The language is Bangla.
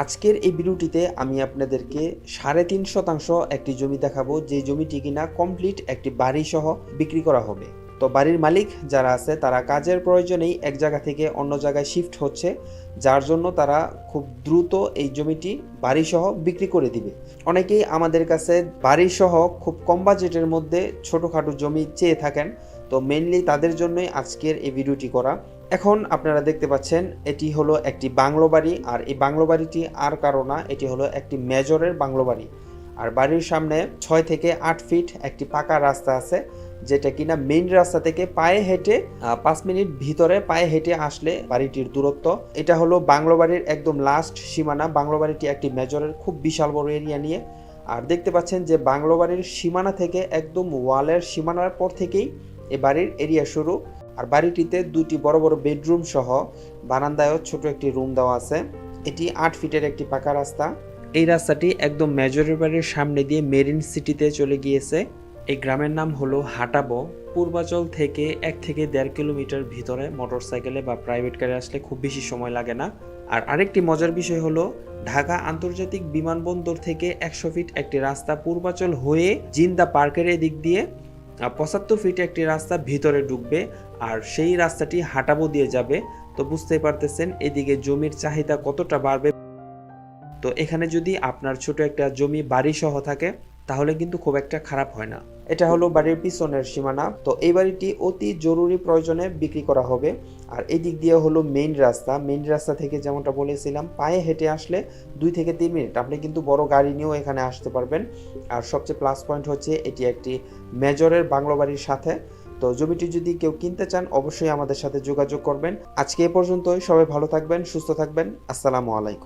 আজকের এই ভিডিওটিতে আমি আপনাদেরকে ৩.৫% একটি জমি দেখাবো, যে জমিটি কিনা কমপ্লিট একটি বাড়ি সহ বিক্রি করা হবে। তো বাড়ির মালিক যারা আছে তারা কাজের প্রয়োজনেই এক জায়গা থেকে অন্য জায়গায় শিফট হচ্ছে, যার জন্য তারা খুব দ্রুত এই জমিটি বাড়ি সহ বিক্রি করে দিবে। অনেকেই আমাদের কাছে বাড়ি সহ খুব কম বাজেটের মধ্যে ছোটোখাটো জমি চেয়ে থাকেন, তো মেইনলি তাদের জন্যই আজকের এই ভিডিওটি করা। এখন আপনারা দেখতে পাচ্ছেন এটি হলো একটি বাংলো বাড়ি, আর এই বাংলো বাড়িটি আর কারো না, এটি হলো একটি মেজরের বাংলো বাড়ি। আর বাড়ির সামনে ৬ থেকে ৮ ফিট একটি পাকা রাস্তা আছে, যেটা কিনা মেইন রাস্তা থেকে পায়ে হেঁটে ৫ মিনিট ভিতরে পায়ে হেঁটে আসলে বাড়িটির দূরত্ব। এটা হলো বাংলো বাড়ির একদম লাস্ট সীমানা। বাংলো বাড়িটি একটি মেজরের খুব বিশাল বড় এরিয়া নিয়ে। আর দেখতে পাচ্ছেন যে বাংলো বাড়ির সীমানা থেকে একদম ওয়ালের সীমানার পর থেকেই এই বাড়ির এরিয়া শুরু। আর বাড়িটিতে দুটি বড় বড় বেডরুম সহ বারান্দায়ও ছোট একটি রুম দেওয়া আছে। এটি ৮ ফিটের একটি পাকা রাস্তা। এই রাস্তাটি একদম মেজরের বাড়ির সামনে দিয়ে মেরিন সিটিতে চলে গিয়েছে। এই গ্রামের নাম হলো হাটাবো। পূর্বাচল থেকে ১ থেকে ১.৫ কিলোমিটার ভিতরে মোটরসাইকেলে বা প্রাইভেট কারে আসলে খুব বেশি সময় লাগে না। আর আরেকটি মজার বিষয় হলো, ঢাকা আন্তর্জাতিক বিমানবন্দর থেকে ১০০ ফিট একটি রাস্তা পূর্বাচল হয়ে জিন্দা পার্কের এদিক দিয়ে ৭৫ ফিট একটি রাস্তা ভিতরে ঢুকবে, আর সেই রাস্তাটি হাটাবো দিয়ে যাবে। তো বুঝতেই পারতেছেন এদিকে জমির চাহিদা কতটা বাড়বে। তো এখানে যদি আপনার ছোট একটা জমি বাড়ি সহ থাকে তাহলে কিন্তু খুব একটা খারাপ হয় না। এটা হলো বাড়ির পিছনের সীমানা। তো এই বাড়িটি অতি জরুরি প্রয়োজনে বিক্রি করা হবে। আর এই দিক দিয়ে হলো মেইন রাস্তা। মেইন রাস্তা থেকে যেমনটা বলেছিলাম পায়ে হেঁটে আসলে ২ থেকে ৩ মিনিট আপনি কিন্তু বড় গাড়ি নিয়েও এখানে আসতে পারবেন। আর সবচেয়ে প্লাস পয়েন্ট হচ্ছে এটি একটি মেজরের বাংলো বাড়ির সাথে। তো জমিটি যদি কেউ কিনতে চান অবশ্যই আমাদের সাথে যোগাযোগ করবেন। আজকে এ পর্যন্তই। সবাই ভালো থাকবেন, সুস্থ থাকবেন। আসসালামু আলাইকুম।